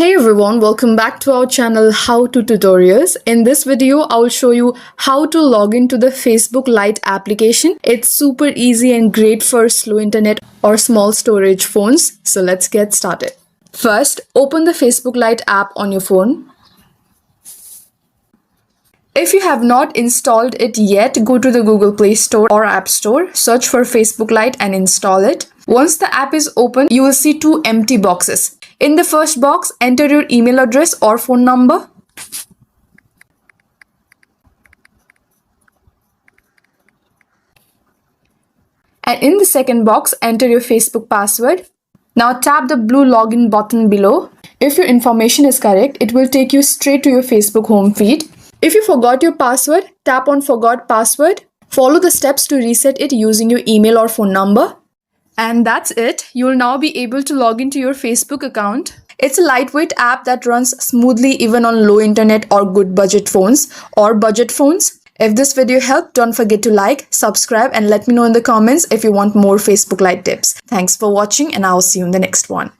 Hey everyone, welcome back to our channel How to Tutorials. In this video, I will show you how to log into the Facebook Lite application. It's super easy and great for slow internet or small storage phones. So let's get started. First, open the Facebook Lite app on your phone. If you have not installed it yet, go to the Google Play Store or App Store, search for Facebook Lite and install it. Once the app is open, you will see two empty boxes. In the first box, enter your email address or phone number. And in the second box, enter your Facebook password. Now tap the blue login button below. If your information is correct, it will take you straight to your Facebook home feed. If you forgot your password, tap on Forgot Password. Follow the steps to reset it using your email or phone number. And that's it. You'll now be able to log into your Facebook account. It's a lightweight app that runs smoothly even on low internet or good budget phones or budget phones. If this video helped, don't forget to like, subscribe, and let me know in the comments if you want more Facebook Lite tips. Thanks for watching, and I'll see you in the next one.